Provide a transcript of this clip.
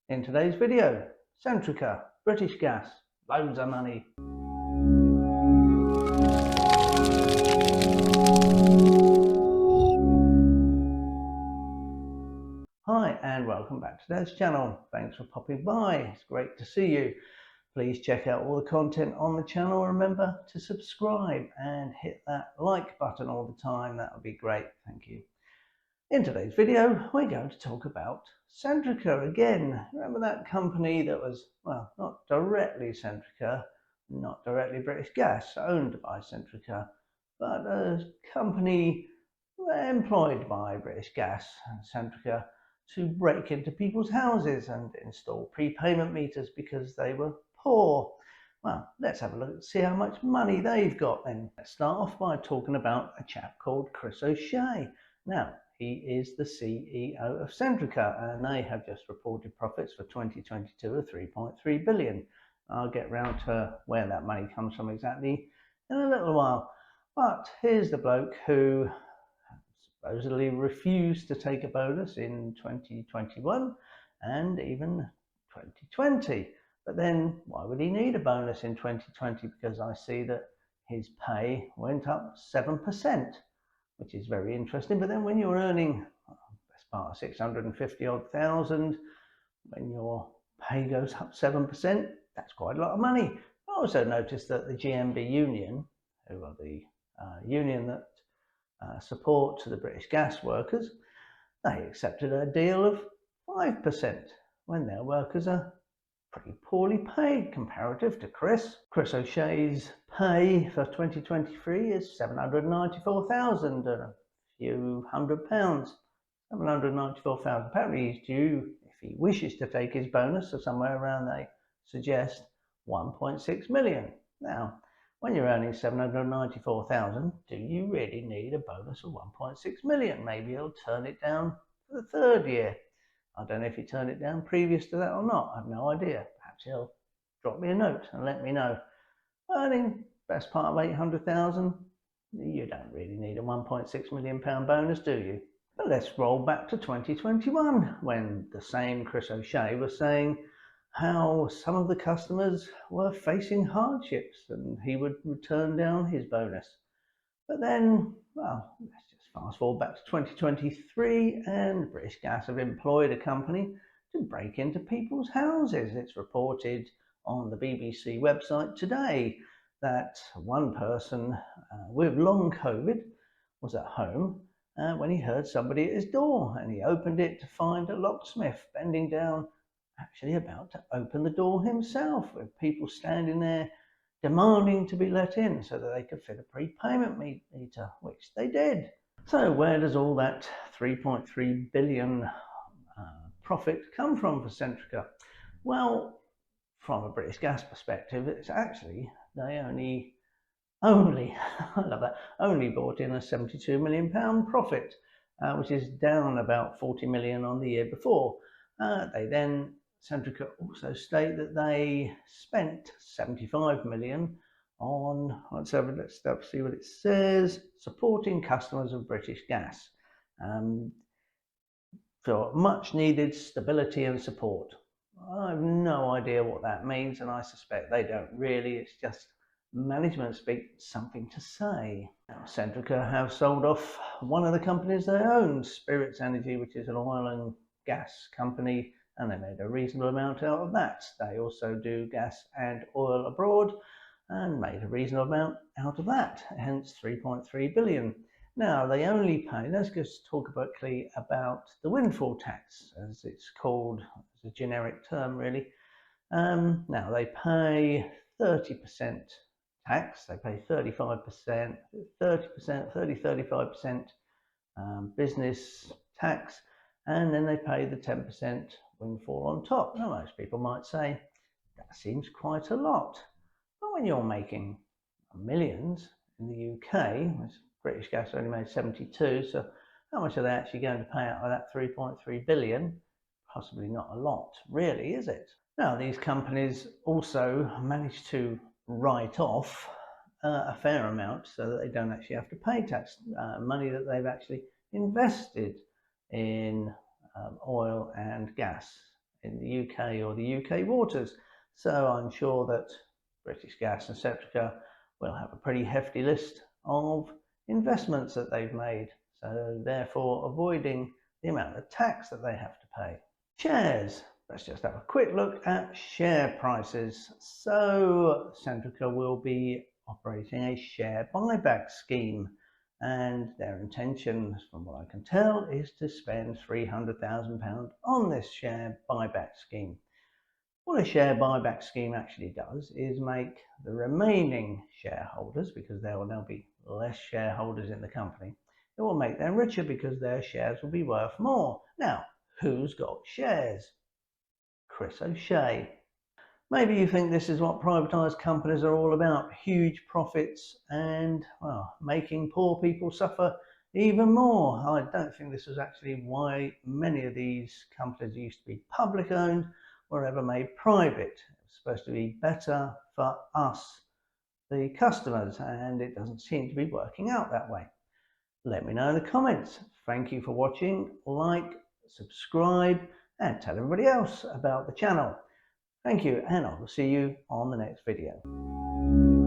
In today's video, Centrica, British Gas, loads of money. Hi and welcome back to today's channel. Thanks for popping by, it's great to see you. Please check out all the content on the channel. Remember to subscribe and hit that like button all the time, that would be great, thank you. In today's video, we're going to talk about Centrica again. Remember that company that was, well, not directly Centrica, not directly British Gas, owned by Centrica, but a company employed by British Gas and Centrica to break into people's houses and install prepayment meters because they were poor. Well, let's have a look and see how much money they've got then. Let's start off by talking about a chap called Chris O'Shea. Now, he is the CEO of Centrica and they have just reported profits for 2022 of 3.3 billion. I'll get round to where that money comes from exactly in a little while. But here's the bloke who supposedly refused to take a bonus in 2021 and even 2020. But then why would he need a bonus in 2020? Because I see that his pay went up 7%. Which is very interesting. But then when you're earning best part of 650 odd thousand, when your pay goes up 7%, that's quite a lot of money. I also noticed that the GMB union, who are the union that support the British gas workers, they accepted a deal of 5% when their workers are pretty poorly paid comparative to Chris. Chris O'Shea's pay for 2023 is 794,000 and a few £100. 794,000. Apparently he's due, if he wishes to take his bonus, or somewhere around, they suggest 1.6 million. Now, when you're earning 794,000, do you really need a bonus of 1.6 million? Maybe he'll turn it down for the third year. I don't know if he turned it down previous to that or not. I have no idea. Perhaps he'll drop me a note and let me know. Earning best part of 800,000, you don't really need a 1.6 million pound bonus, do you? But let's roll back to 2021 when the same Chris O'Shea was saying how some of the customers were facing hardships and he would turn down his bonus. But then, well, let's just fast forward back to 2023 and British Gas have employed a company to break into people's houses. It's reported on the BBC website today that one person with long COVID was at home when he heard somebody at his door and he opened it to find a locksmith bending down, actually about to open the door himself, with people standing there demanding to be let in so that they could fit a prepayment meter, which they did. So where does all that 3.3 billion profit come from for Centrica? Well, from a British Gas perspective, it's actually, they only I love that, only brought in a £72 million profit, which is down about 40 million on the year before. Centrica also state that they spent 75 million on, let's see what it says, supporting customers of British Gas for much needed stability and support. I have no idea what that means and I suspect they don't really, it's just management speak, something to say. Now, Centrica have sold off one of the companies they own, Spirits Energy, which is an oil and gas company, and they made a reasonable amount out of that. They also do gas and oil abroad and made a reasonable amount out of that, hence 3.3 billion. Now they only pay, let's just talk quickly about the windfall tax, as it's called, as a generic term really. Now they pay 30% tax, they pay 35%, 35% business tax, and then they pay the 10% windfall on top. Now most people might say that seems quite a lot, but when you're making millions in the UK, British Gas only made 72, so how much are they actually going to pay out of that 3.3 billion? Possibly not a lot, really, is it? Now these companies also manage to write off a fair amount so that they don't actually have to pay tax, money that they've actually invested in oil and gas in the UK or the UK waters. So I'm sure that British Gas and Centrica will have a pretty hefty list of investments that they've made, so therefore avoiding the amount of tax that they have to pay. Shares. Let's just have a quick look at share prices. So Centrica will be operating a share buyback scheme, and their intention, from what I can tell, is to spend £300,000 on this share buyback scheme. What a share buyback scheme actually does is make the remaining shareholders, because there will now be less shareholders in the company, it will make them richer because their shares will be worth more. Now, who's got shares? Chris O'Shea. Maybe you think this is what privatised companies are all about, huge profits and, well, making poor people suffer even more. I don't think this was actually why many of these companies used to be public owned were ever made private. It's supposed to be better for us, the customers, and it doesn't seem to be working out that way. Let me know in the comments. Thank you for watching. Like, subscribe, and tell everybody else about the channel. Thank you, and I will see you on the next video.